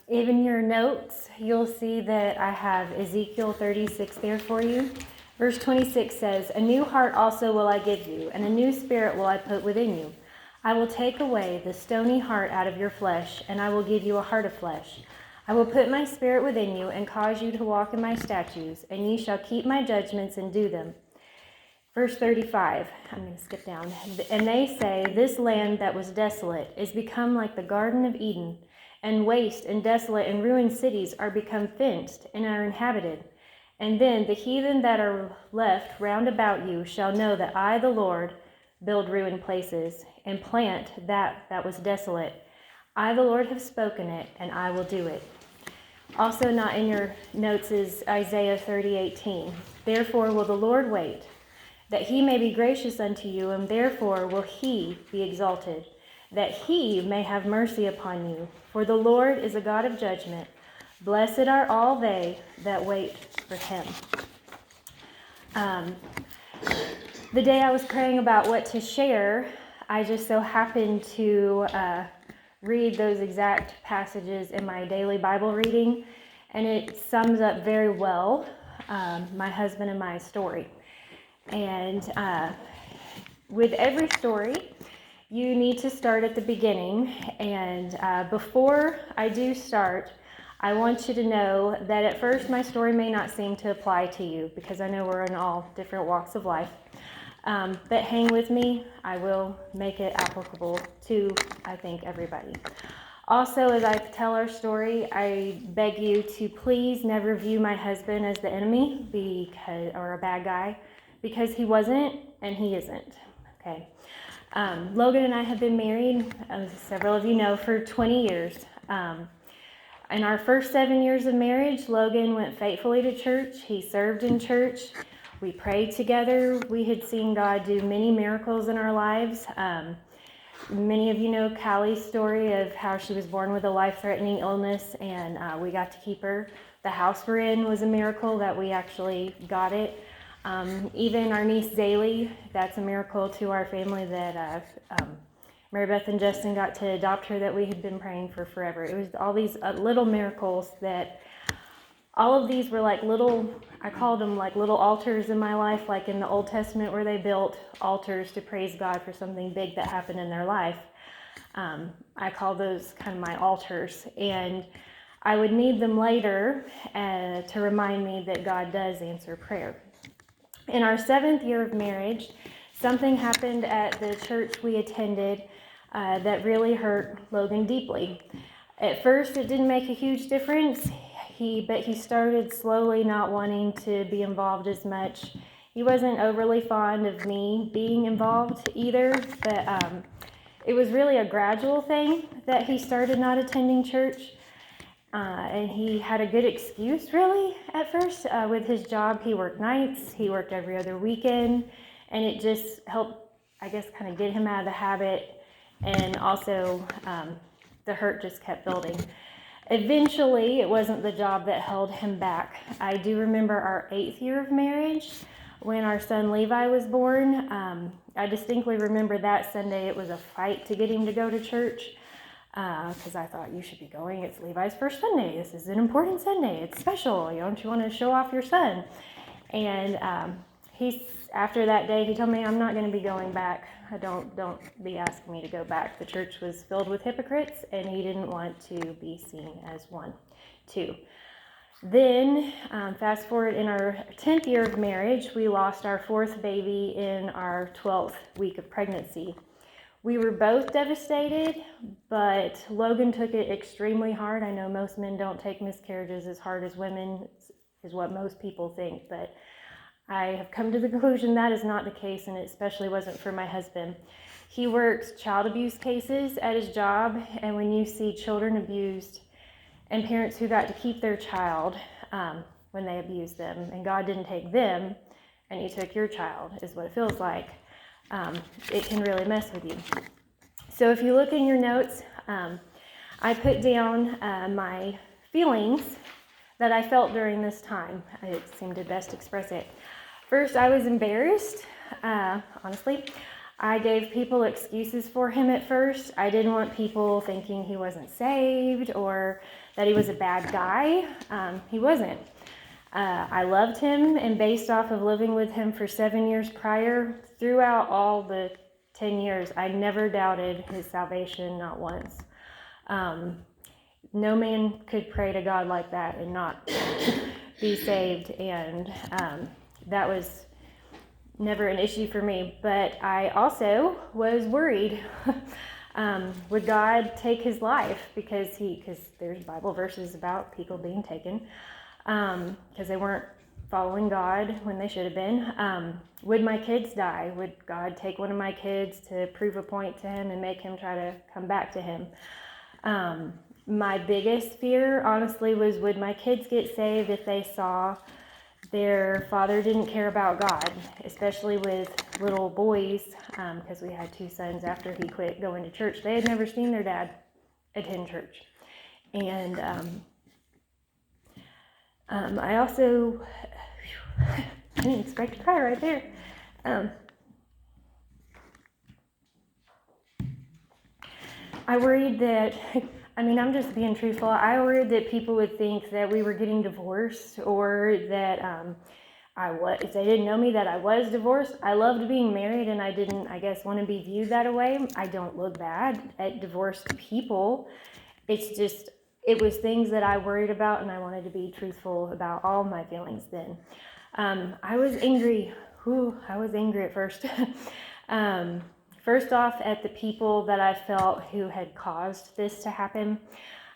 In your notes, you'll see that I have Ezekiel 36 there for you. Verse 26 says, "A new heart also will I give you, and a new spirit will I put within you. I will take away the stony heart out of your flesh, and I will give you a heart of flesh. I will put my spirit within you, and cause you to walk in my statutes, and ye shall keep my judgments and do them." Verse 35, I'm going to skip down. "And they say, this land that was desolate is become like the Garden of Eden, and waste and desolate and ruined cities are become fenced and are inhabited. And then the heathen that are left round about you shall know that I, the Lord, build ruined places and plant that was desolate. I, the Lord, have spoken it, and I will do it." Also not in your notes is Isaiah 30:18. "Therefore will the Lord wait, that he may be gracious unto you, and therefore will he be exalted, that he may have mercy upon you. For the Lord is a God of judgment. Blessed are all they that wait for him." The day I was praying about what to share, I just so happened to read those exact passages in my daily Bible reading, and it sums up very well my husband and my story. And with every story, you need to start at the beginning. And before I do start, I want you to know that at first my story may not seem to apply to you, because I know we're in all different walks of life. But hang with me, I will make it applicable to, I think, everybody. Also, as I tell our story, I beg you to please never view my husband as the enemy or a bad guy, because he wasn't and he isn't. Okay. Logan and I have been married, as several of you know, for 20 years. In our first 7 years of marriage, Logan went faithfully to church. He served in church. We prayed together. We had seen God do many miracles in our lives. Many of you know Callie's story of how she was born with a life-threatening illness, and we got to keep her. The house we're in was a miracle that we actually got it. Even our niece Zaylee, that's a miracle to our family that Mary Beth and Justin got to adopt her, that we had been praying for forever. It was all these little miracles that, all of these were like little, I called them like little altars in my life, like in the Old Testament where they built altars to praise God for something big that happened in their life. I call those kind of my altars, and I would need them later to remind me that God does answer prayer. In our 7th year of marriage, something happened at the church we attended that really hurt Logan deeply. At first, it didn't make a huge difference, but he started slowly not wanting to be involved as much. He wasn't overly fond of me being involved either, but it was really a gradual thing that he started not attending church. And he had a good excuse, really, at first. With his job, he worked nights, he worked every other weekend, and it just helped, I guess, kind of get him out of the habit, and also the hurt just kept building. Eventually, it wasn't the job that held him back. I do remember our 8th year of marriage, when our son Levi was born. I distinctly remember that Sunday it was a fight to get him to go to church. Because I thought, you should be going. It's Levi's first Sunday. This is an important Sunday. It's special. Don't you want to show off your son? And after that day, he told me, I'm not going to be going back. Don't be asking me to go back. The church was filled with hypocrites, and he didn't want to be seen as one, too. Then, fast forward, in our 10th year of marriage, we lost our 4th baby in our 12th week of pregnancy. We were both devastated, but Logan took it extremely hard. I know most men don't take miscarriages as hard as women, is what most people think, but I have come to the conclusion that is not the case, and it especially wasn't for my husband. He works child abuse cases at his job, and when you see children abused and parents who got to keep their child when they abused them, and God didn't take them, and he took your child, is what it feels like. It can really mess with you. So if you look in your notes, I put down my feelings that I felt during this time. It seemed to best express it. First, I was embarrassed, honestly. I gave people excuses for him at first. I didn't want people thinking he wasn't saved or that he was a bad guy. He wasn't. I loved him, and based off of living with him for 7 years prior, throughout all the 10 years, I never doubted his salvation, not once. No man could pray to God like that and not be saved, and that was never an issue for me. But I also was worried. Would God take his life? Because there's Bible verses about people being taken because they weren't following God when they should have been. Would my kids die? Would God take one of my kids to prove a point to him and make him try to come back to him? My biggest fear, honestly, was would my kids get saved if they saw their father didn't care about God, especially with little boys, because we had 2 sons after he quit going to church. They had never seen their dad attend church. And I also, I didn't expect to cry right there. I worried that, I'm just being truthful. I worried that people would think that we were getting divorced, or that if they didn't know me, that I was divorced. I loved being married, and I didn't, want to be viewed that way. I don't look bad at divorced people. It's just, it was things that I worried about, and I wanted to be truthful about all my feelings then. I was angry. I was angry at first. First off, at the people that I felt who had caused this to happen.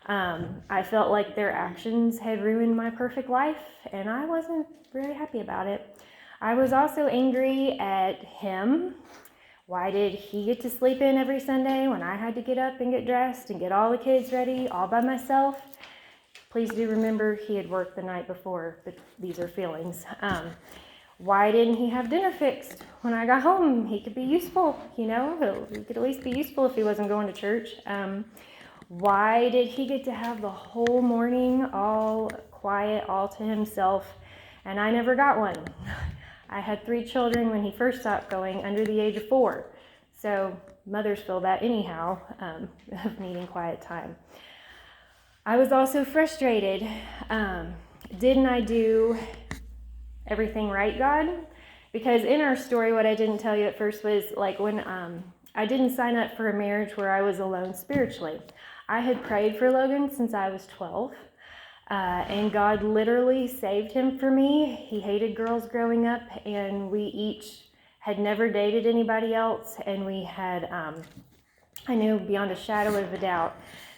I felt like their actions had ruined my perfect life, and I wasn't very happy about it. I was also angry at him. Why did he get to sleep in every Sunday when I had to get up and get dressed and get all the kids ready all by myself? Please do remember he had worked the night before, but these are feelings. Why didn't he have dinner fixed when I got home? He could be useful, he could at least be useful if he wasn't going to church. Why did he get to have the whole morning all quiet, all to himself, and I never got one? I had 3 children when he first stopped going, under the age of 4. So mothers feel that anyhow, of needing quiet time. I was also frustrated. Didn't I do everything right, God? Because in our story, what I didn't tell you at first was when I didn't sign up for a marriage where I was alone spiritually. I had prayed for Logan since I was 12. And God literally saved him for me. He hated girls growing up, and we each had never dated anybody else, and we had, I knew beyond a shadow of a doubt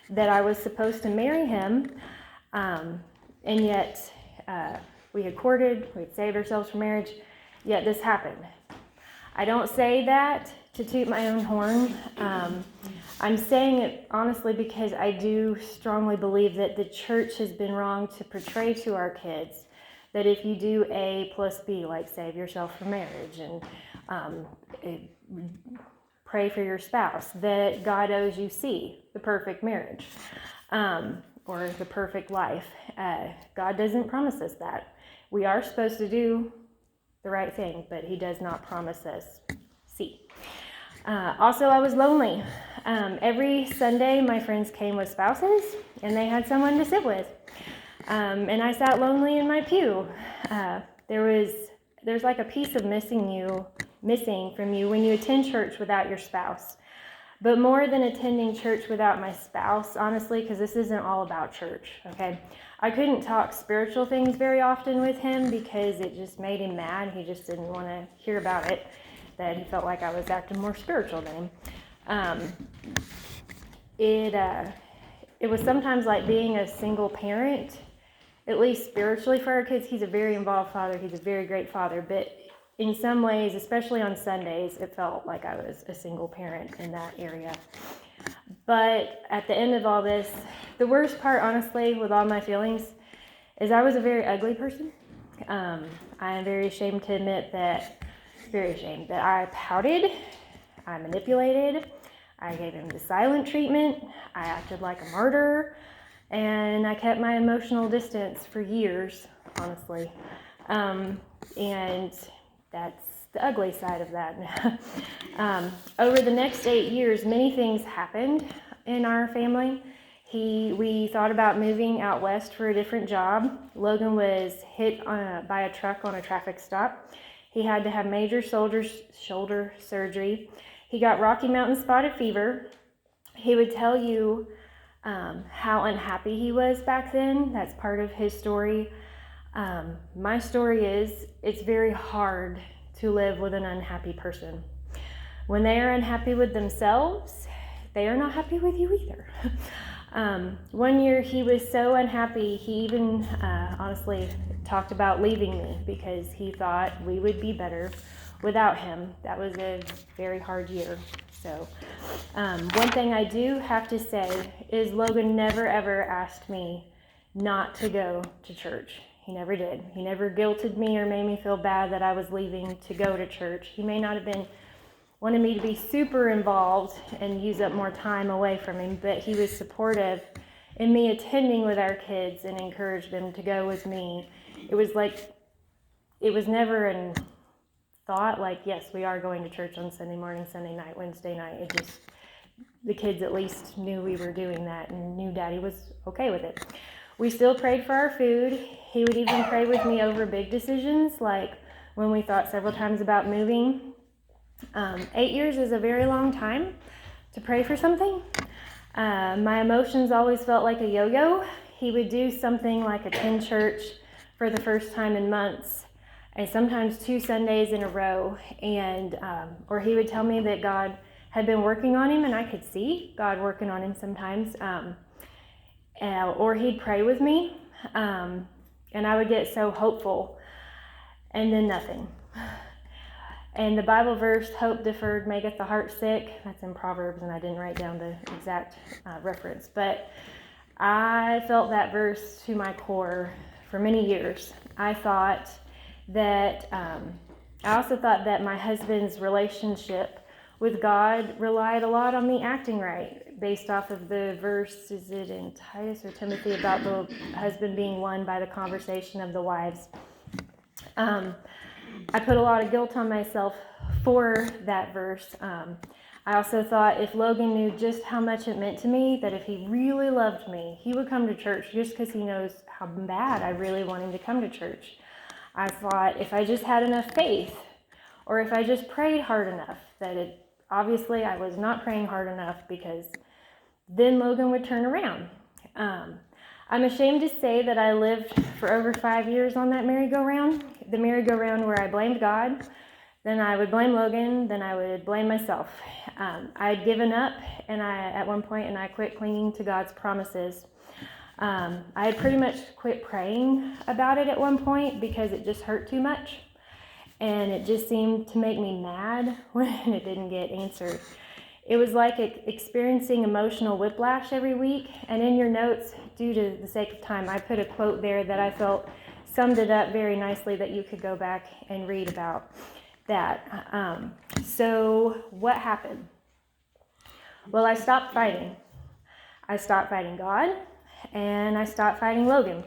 that I was supposed to marry him, and yet we had courted, we had saved ourselves for marriage, yet this happened. I don't say that to toot my own horn. I'm saying it honestly because I do strongly believe that the church has been wrong to portray to our kids that if you do A plus B, like save yourself for marriage and pray for your spouse, that God owes you C, the perfect marriage, or the perfect life. God doesn't promise us that. We are supposed to do the right thing, but he does not promise us C. Also, I was lonely. Every Sunday, my friends came with spouses, and they had someone to sit with. And I sat lonely in my pew. There's like a piece of missing from you when you attend church without your spouse. But more than attending church without my spouse, honestly, because this isn't all about church, okay? I couldn't talk spiritual things very often with him because it just made him mad. He just didn't want to hear about it, that he felt like I was acting more spiritual than him. It was sometimes like being a single parent, at least spiritually for our kids. He's a very involved father. He's a very great father, but in some ways, especially on Sundays, it felt like I was a single parent in that area. But at the end of all this, the worst part, honestly, with all my feelings, is I was a very ugly person. I am very ashamed to admit that, I pouted, I manipulated, I gave him the silent treatment, I acted like a martyr, and I kept my emotional distance for years, honestly. And the ugly side of that. Over the next 8 years, many things happened in our family. We thought about moving out west for a different job. Logan was hit by a truck on a traffic stop. He had to have major shoulder surgery. He got Rocky Mountain spotted fever. He would tell you how unhappy he was back then. That's part of his story. My story is, it's very hard to live with an unhappy person. When they are unhappy with themselves, they are not happy with you either. One year he was so unhappy, he even honestly talked about leaving me because he thought we would be better without him. That was a very hard year. So one thing I do have to say is Logan never ever asked me not to go to church. He never did. He never guilted me or made me feel bad that I was leaving to go to church. He may not have been wanted me to be super involved and use up more time away from him, but he was supportive in me attending with our kids and encouraged them to go with me. It was never a thought like, yes, we are going to church on Sunday morning, Sunday night, Wednesday night. The kids at least knew we were doing that and knew Daddy was okay with it. We still prayed for our food. He would even pray with me over big decisions, like when we thought several times about moving. 8 years is a very long time to pray for something. My emotions always felt like a yo-yo. He would do something like attend church for the first time in months, and sometimes 2 Sundays in a row, and or he would tell me that God had been working on him, and I could see God working on him sometimes. Or he'd pray with me, and I would get so hopeful, and then nothing. And the Bible verse, hope deferred maketh the heart sick, that's in Proverbs, and I didn't write down the exact reference, but I felt that verse to my core for many years. I also thought that my husband's relationship with God relied a lot on me acting right, based off of the verse, is it in Titus or Timothy, about the husband being won by the conversation of the wives. I put a lot of guilt on myself for that verse. I also thought if Logan knew just how much it meant to me, that if he really loved me, he would come to church just because he knows how bad I really want him to come to church. I thought if I just had enough faith, or if I just prayed hard enough, obviously I was not praying hard enough, because then Logan would turn around. I'm ashamed to say that I lived for over 5 years on that merry-go-round. The merry-go-round where I blamed God, then I would blame Logan, then I would blame myself. I'd given up at one point, and I quit clinging to God's promises. I had pretty much quit praying about it at one point because it just hurt too much, and it just seemed to make me mad when it didn't get answered. It was like experiencing emotional whiplash every week. And in your notes, due to the sake of time, I put a quote there that I felt summed it up very nicely, that you could go back and read about that. So what happened? Well, I stopped fighting. I stopped fighting God, and I stopped fighting Logan.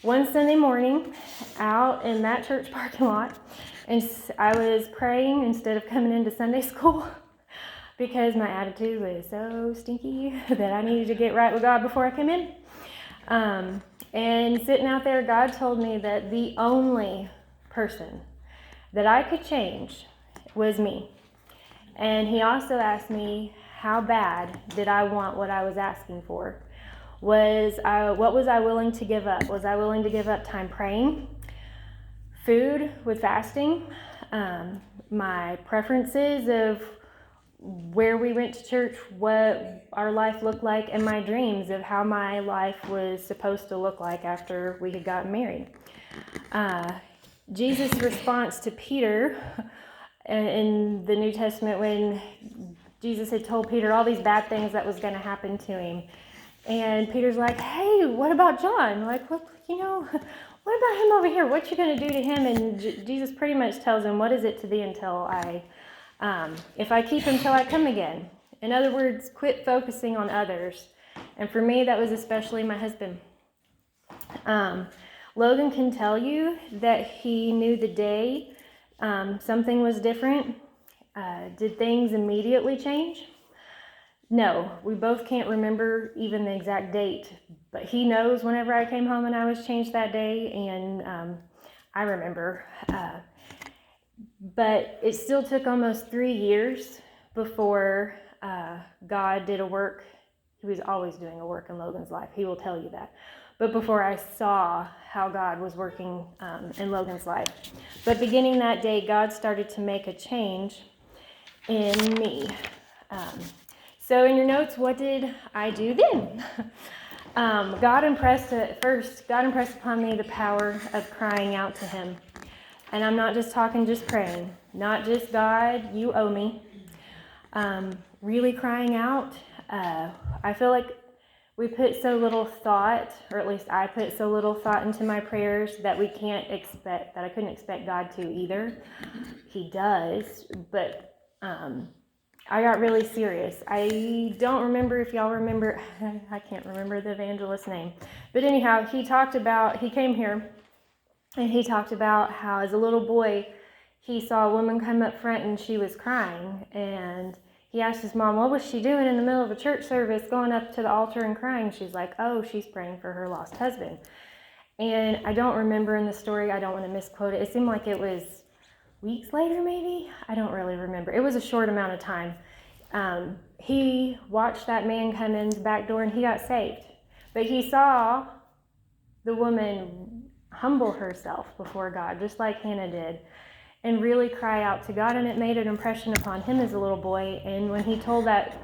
One Sunday morning, out in that church parking lot, and I was praying instead of coming into Sunday school, because my attitude was so stinky that I needed to get right with God before I came in. And sitting out there, God told me that the only person that I could change was me. And he also asked me, how bad did I want what I was asking for? What was I willing to give up? Was I willing to give up time praying, food with fasting, my preferences of where we went to church, what our life looked like, and my dreams of how my life was supposed to look like after we had gotten married. Jesus' response to Peter in the New Testament, when Jesus had told Peter all these bad things that was going to happen to him, and Peter's like, hey, what about John? Like, what about him over here? What you going to do to him? And Jesus pretty much tells him, what is it to thee until if I keep him till I come again? In other words, quit focusing on others. And for me, that was especially my husband. Logan can tell you that he knew the day Something was different. Did things immediately change? No, we both can't remember even the exact date, but he knows whenever I came home and I was changed that day, and I remember. But it still took almost 3 years before God did a work. He was always doing a work in Logan's life. He will tell you that. But before I saw how God was working in Logan's life. But beginning that day, God started to make a change in me. So in your notes, what did I do then? God impressed upon me the power of crying out to him. And I'm not just talking, just praying. Not just, God, you owe me. Really crying out. I feel like we put so little thought, or at least I put so little thought into my prayers that I couldn't expect God to either. He does, but I got really serious. I don't remember if y'all remember, I can't remember the evangelist's name. But anyhow, he came here, and he talked about how as a little boy, he saw a woman come up front and she was crying. And he asked his mom, what was she doing in the middle of a church service, going up to the altar and crying? She's like, oh, she's praying for her lost husband. And I don't remember in the story, I don't want to misquote it. It seemed like it was weeks later, maybe? I don't really remember. It was a short amount of time. He watched that man come in the back door and he got saved. But he saw the woman humble herself before God, just like Hannah did, and really cry out to God, and it made an impression upon him as a little boy. And when he told that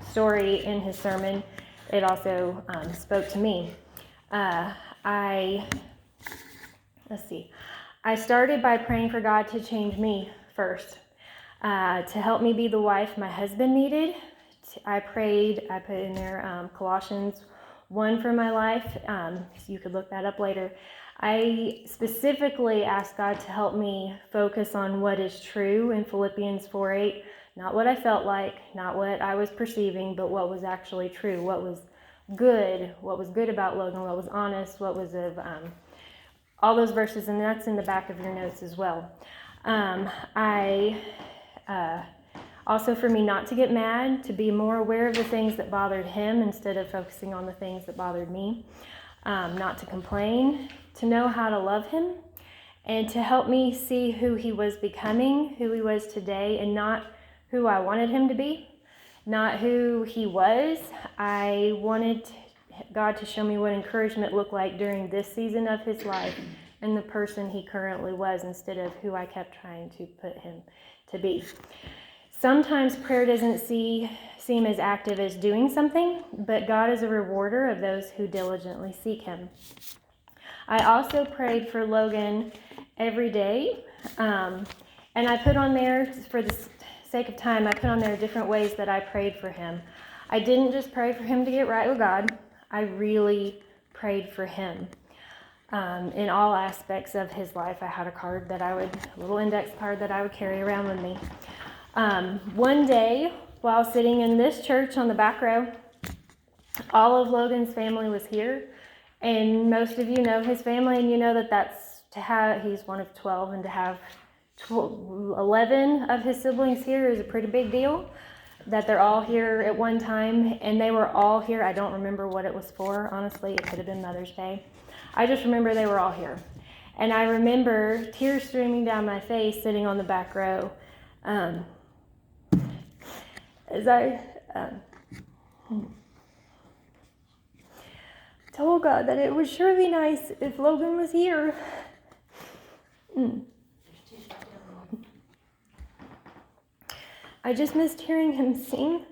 story in his sermon, it also spoke to me. I started by praying for God to change me first, to help me be the wife my husband needed. I put in there Colossians 1 for my life, so you could look that up later. I specifically asked God to help me focus on what is true in Philippians 4:8, not what I felt like, not what I was perceiving, but what was actually true, what was good about Logan, what was honest, what was of all those verses, and that's in the back of your notes as well. Also for me not to get mad, to be more aware of the things that bothered him instead of focusing on the things that bothered me, not to complain, to know how to love him, and to help me see who he was becoming, who he was today, and not who I wanted him to be, not who he was. I wanted God to show me what encouragement looked like during this season of his life and the person he currently was, instead of who I kept trying to put him to be. Sometimes prayer doesn't seem as active as doing something, but God is a rewarder of those who diligently seek him. I also prayed for Logan every day, and I put on there, for the sake of time, I put on there different ways that I prayed for him. I didn't just pray for him to get right with God. I really prayed for him in all aspects of his life. I had a little index card that I would carry around with me. One day, while sitting in this church on the back row, all of Logan's family was here, and most of you know his family, and you know he's one of 12, and to have 11 of his siblings here is a pretty big deal, that they're all here at one time, and they were all here. I don't remember what it was for, honestly. It could have been Mother's Day. I just remember they were all here. And I remember tears streaming down my face sitting on the back row, as I told God that it would sure be nice if Logan was here. I just missed hearing him sing.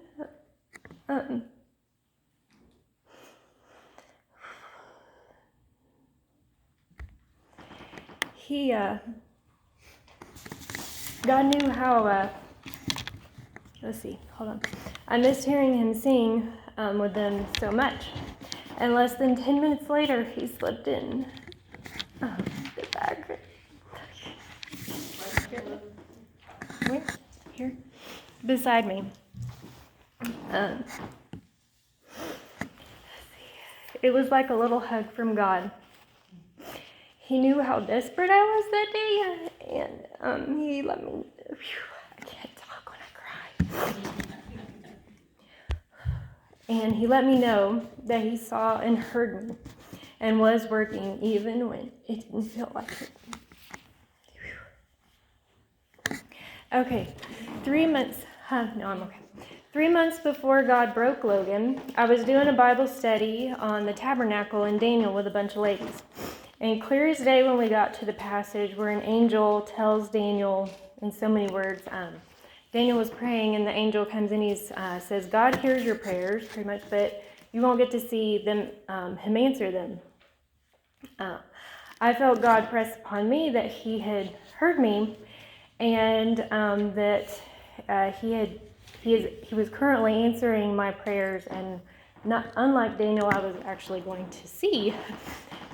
God knew how, hold on. I missed hearing him sing with them so much. And less than 10 minutes later, he slipped in the back. Here, beside me. It was like a little hug from God. he knew how desperate I was that day, and he let me, I can't talk when I cry. And he let me know that he saw and heard me and was working even when it didn't feel like it. Okay, 3 months, no, I'm okay. 3 months before God broke Logan, I was doing a Bible study on the tabernacle in Daniel with a bunch of ladies. And clear as day when we got to the passage where an angel tells Daniel in so many words, Daniel was praying and the angel comes in, he says, God hears your prayers, pretty much, but you won't get to see them, him answer them. I felt God press upon me that he had heard me and that he was currently answering my prayers, and not unlike Daniel, I was actually going to see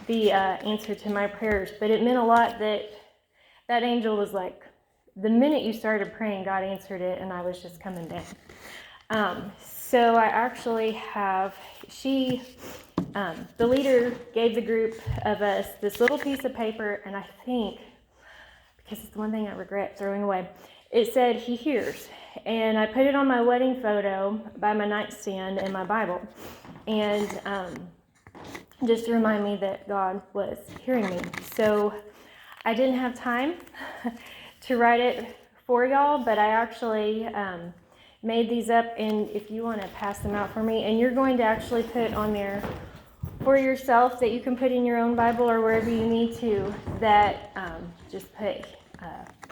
the answer to my prayers. But it meant a lot that that angel was like, the minute you started praying, God answered it, and I was just coming down. So I actually have, the leader gave the group of us this little piece of paper, and I think, because it's the one thing I regret throwing away, it said, he hears. And I put it on my wedding photo by my nightstand in my Bible. And just to remind me that God was hearing me. So I didn't have time to write it for y'all, but I actually made these up, and if you want to pass them out for me, and you're going to actually put on there for yourself that you can put in your own Bible or wherever you need to, that just put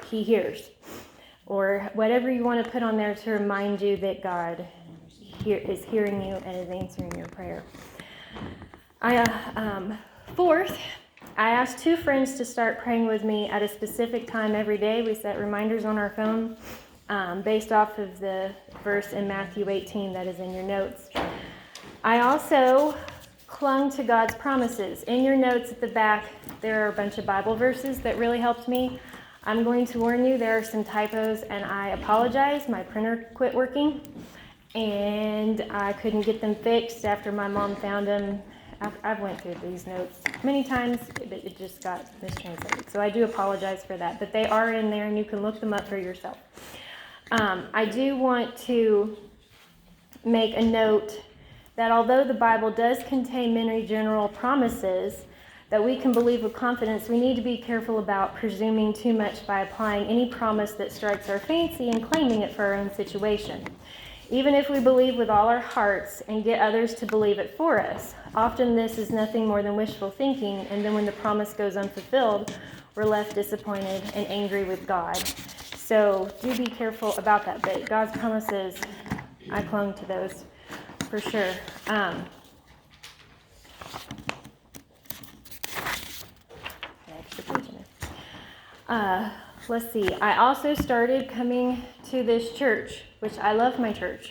he hears, or whatever you want to put on there to remind you that God is hearing you and is answering your prayer. Fourth, I asked 2 friends to start praying with me at a specific time every day. We set reminders on our phone based off of the verse in Matthew 18 that is in your notes. I also clung to God's promises. In your notes at the back, there are a bunch of Bible verses that really helped me. I'm going to warn you, there are some typos, and I apologize. My printer quit working, and I couldn't get them fixed after my mom found them. I've went through these notes many times, but it just got mistranslated. So I do apologize for that, but they are in there, and you can look them up for yourself. I do want to make a note that although the Bible does contain many general promises that we can believe with confidence, we need to be careful about presuming too much by applying any promise that strikes our fancy and claiming it for our own situation. Even if we believe with all our hearts and get others to believe it for us, often this is nothing more than wishful thinking, and then when the promise goes unfulfilled, we're left disappointed and angry with God. So do be careful about that. But God's promises, I clung to those for sure. Let's see. I also started coming to this church, which I love my church,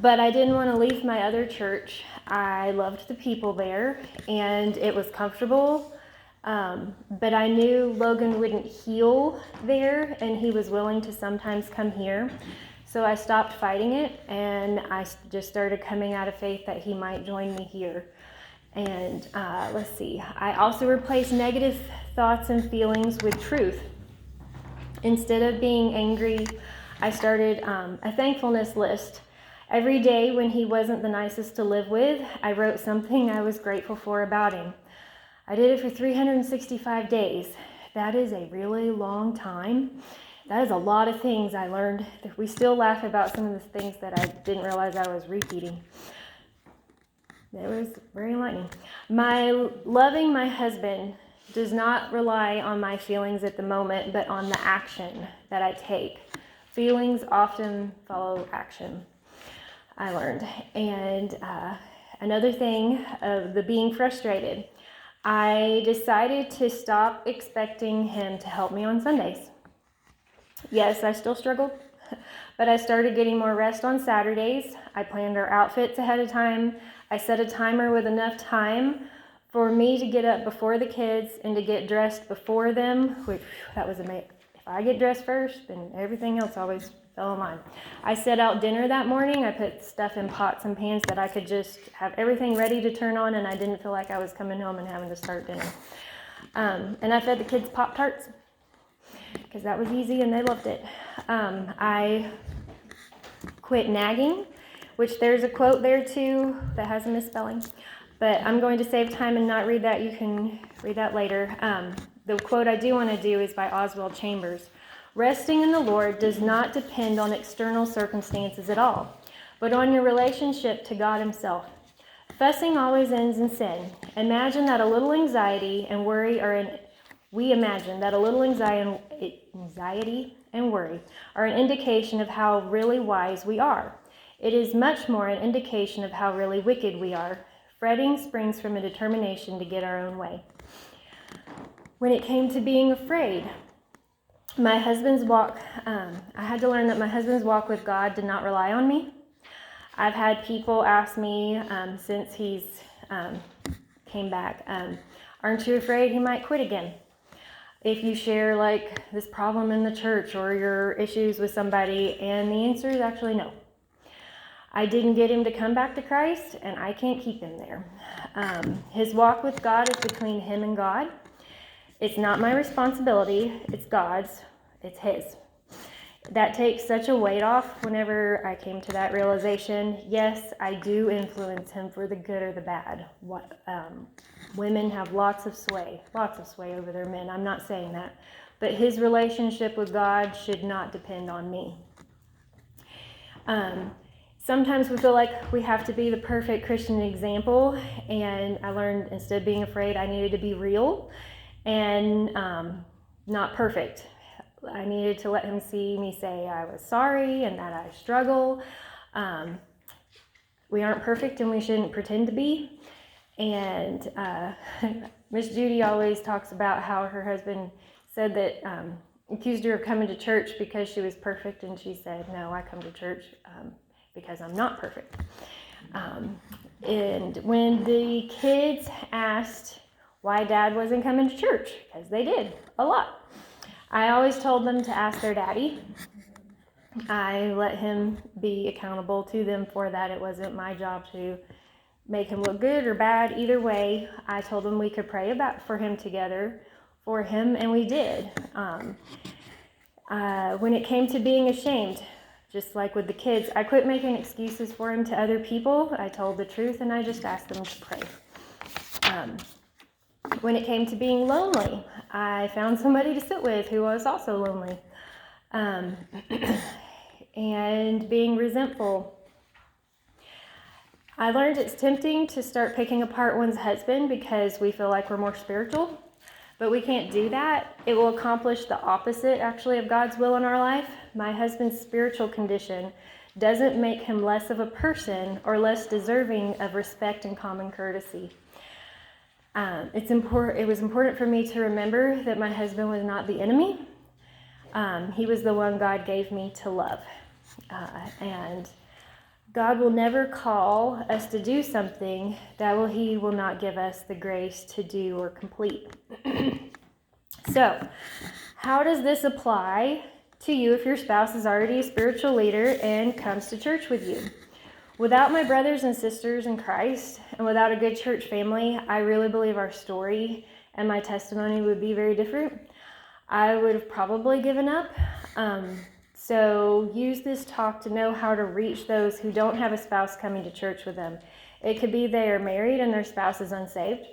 but I didn't want to leave my other church. I loved the people there, and it was comfortable, but I knew Logan wouldn't heal there, and he was willing to sometimes come here. So I stopped fighting it, and I just started coming out of faith that he might join me here. And let's see. I also replaced negative thoughts and feelings with truth. Instead of being angry, I started a thankfulness list. Every day when he wasn't the nicest to live with, I wrote something I was grateful for about him. I did it for 365 days. That is a really long time. That is a lot of things I learned. We still laugh about some of the things that I didn't realize I was repeating. It was very enlightening. Loving my husband does not rely on my feelings at the moment, but on the action that I take. Feelings often follow action, I learned. And another thing of the being frustrated, I decided to stop expecting him to help me on Sundays. Yes, I still struggled, but I started getting more rest on Saturdays. I planned our outfits ahead of time. I set a timer with enough time for me to get up before the kids and to get dressed before them, which that was amazing. If I get dressed first, then everything else always fell in line. I set out dinner that morning. I put stuff in pots and pans that I could just have everything ready to turn on, and I didn't feel like I was coming home and having to start dinner. And I fed the kids Pop-Tarts because that was easy and they loved it. I quit nagging, which there's a quote there too that has a misspelling, but I'm going to save time and not read that. You can read that later. The quote I do want to do is by Oswald Chambers. Resting in the Lord does not depend on external circumstances at all, but on your relationship to God Himself. Fussing always ends in sin. Imagine that a little anxiety and worry we imagine that a little anxiety and worry are an indication of how really wise we are. It is much more an indication of how really wicked we are. Fretting springs from a determination to get our own way. When it came to being afraid, my husband's walk, I had to learn that my husband's walk with God did not rely on me. I've had people ask me since he's came back, aren't you afraid he might quit again? If you share like this problem in the church or your issues with somebody, and the answer is actually no. I didn't get him to come back to Christ, and I can't keep him there. His walk with God is between him and God. It's not my responsibility, it's God's, it's his. That takes such a weight off whenever I came to that realization. Yes, I do influence him for the good or the bad. Women have lots of sway over their men. I'm not saying that. But his relationship with God should not depend on me. Sometimes we feel like we have to be the perfect Christian example, and I learned instead of being afraid, I needed to be real and not perfect. I needed to let him see me say I was sorry and that I struggle. We aren't perfect and we shouldn't pretend to be. And Miss Judy always talks about how her husband said that, accused her of coming to church because she was perfect. And she said, no, I come to church because I'm not perfect. And when the kids asked why Dad wasn't coming to church, because they did a lot, I always told them to ask their daddy. I let him be accountable to them for that. It wasn't my job to make him look good or bad. Either way, I told them we could pray for him together for him, and we did. When it came to being ashamed, just like with the kids, I quit making excuses for him to other people. I told the truth, and I just asked them to pray. When it came to being lonely, I found somebody to sit with who was also lonely. And being resentful. I learned it's tempting to start picking apart one's husband because we feel like we're more spiritual, but we can't do that. It will accomplish the opposite, actually, of God's will in our life. My husband's spiritual condition doesn't make him less of a person or less deserving of respect and common courtesy. It was important for me to remember that my husband was not the enemy. He was the one God gave me to love. And God will never call us to do something that He will not give us the grace to do or complete. So, how does this apply to you if your spouse is already a spiritual leader and comes to church with you? Without my brothers and sisters in Christ, and without a good church family, I really believe our story and my testimony would be very different. I would have probably given up. So use this talk to know how to reach those who don't have a spouse coming to church with them. It could be they are married and their spouse is unsaved.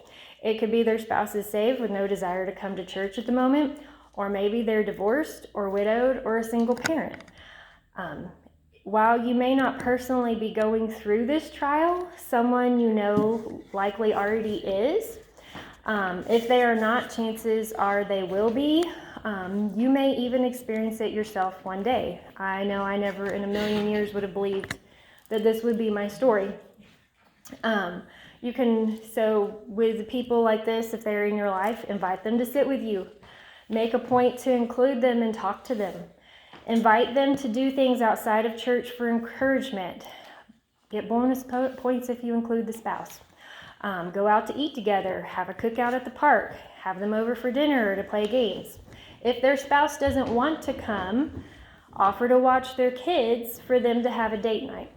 It could be their spouse is saved with no desire to come to church at the moment, or maybe they're divorced or widowed or a single parent. While you may not personally be going through this trial, someone you know likely already is. If they are not, chances are they will be. You may even experience it yourself one day. I know I never in a million years would have believed that this would be my story. So with people like this, if they're in your life, invite them to sit with you. Make a point to include them and talk to them. Invite them to do things outside of church for encouragement. Get bonus points if you include the spouse. Go out to eat together, have a cookout at the park, have them over for dinner or to play games. If their spouse doesn't want to come, offer to watch their kids for them to have a date night.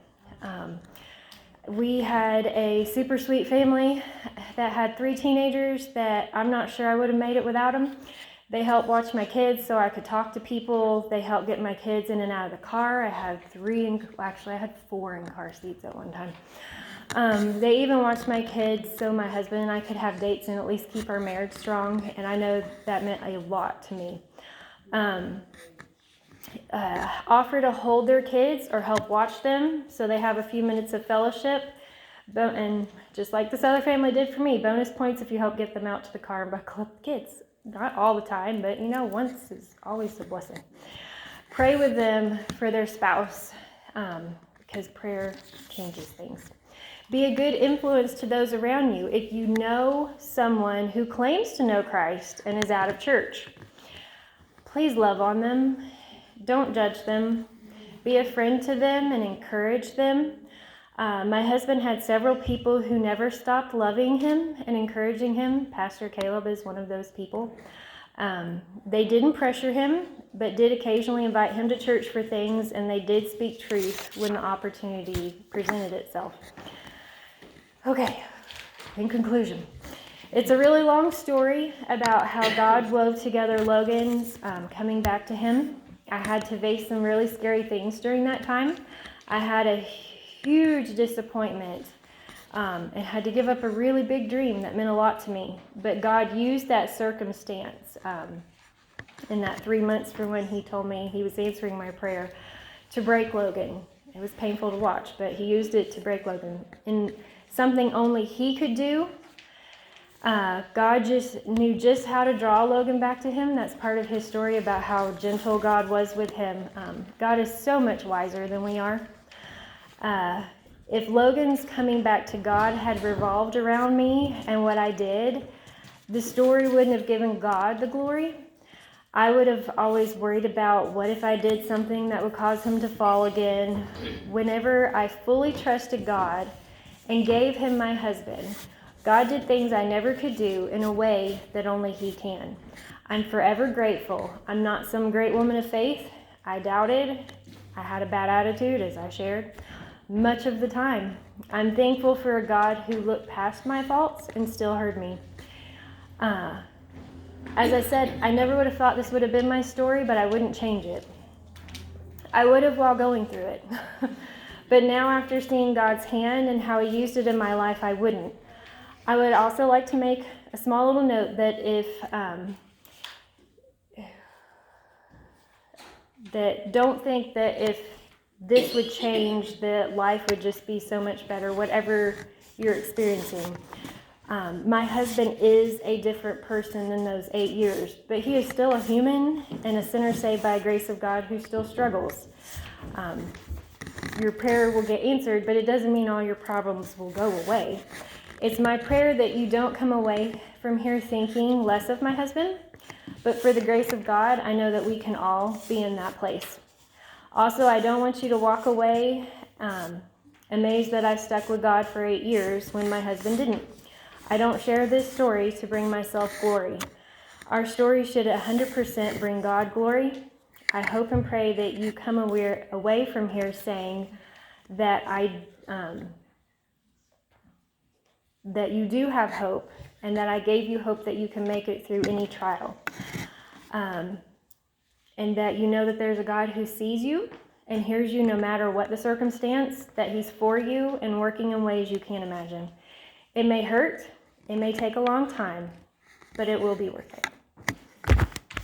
We had a super sweet family that had 3 teenagers that I'm not sure I would have made it without them. They helped watch my kids so I could talk to people. They helped get my kids in and out of the car. I had 4 in car seats at one time. They even watched my kids so my husband and I could have dates and at least keep our marriage strong, and I know that meant a lot to me. Offer to hold their kids or help watch them so they have a few minutes of fellowship. And just like this other family did for me, bonus points if you help get them out to the car and buckle up the kids. Not all the time, but once is always a blessing. Pray with them for their spouse, because prayer changes things. Be a good influence to those around you. If you know someone who claims to know Christ and is out of church, please love on them. Don't judge them. Be a friend to them and encourage them. My husband had several people who never stopped loving him and encouraging him. Pastor Caleb is one of those people. They didn't pressure him, but did occasionally invite him to church for things, and they did speak truth when the opportunity presented itself. Okay, in conclusion, it's a really long story about how God wove together Logan's coming back to him. I had to face some really scary things during that time. I had a huge disappointment and had to give up a really big dream that meant a lot to me. But God used that circumstance in that 3 months from when he told me he was answering my prayer to break Logan. It was painful to watch, but he used it to break Logan. In something only he could do. God just knew just how to draw Logan back to him. That's part of his story about how gentle God was with him. God is so much wiser than we are. If Logan's coming back to God had revolved around me and what I did, the story wouldn't have given God the glory. I would have always worried about what if I did something that would cause him to fall again. Whenever I fully trusted God and gave him my husband, God did things I never could do in a way that only he can. I'm forever grateful. I'm not some great woman of faith. I doubted. I had a bad attitude, as I shared, much of the time. I'm thankful for a God who looked past my faults and still heard me. As I said, I never would have thought this would have been my story, but I wouldn't change it. I would have while going through it. But now, after seeing God's hand and how he used it in my life, I wouldn't. I would also like to make a small little note that don't think that if this would change, that life would just be so much better, whatever you're experiencing. My husband is a different person than those 8 years, but he is still a human and a sinner saved by the grace of God who still struggles. Your prayer will get answered, but it doesn't mean all your problems will go away. It's my prayer that you don't come away from here thinking less of my husband, but for the grace of God, I know that we can all be in that place. Also, I don't want you to walk away amazed that I stuck with God for 8 years when my husband didn't. I don't share this story to bring myself glory. Our story should 100% bring God glory. I hope and pray that you come away from here saying that that you do have hope, and that I gave you hope that you can make it through any trial. And that you know that there's a God who sees you and hears you no matter what the circumstance, that he's for you and working in ways you can't imagine. It may hurt, it may take a long time, but it will be worth it.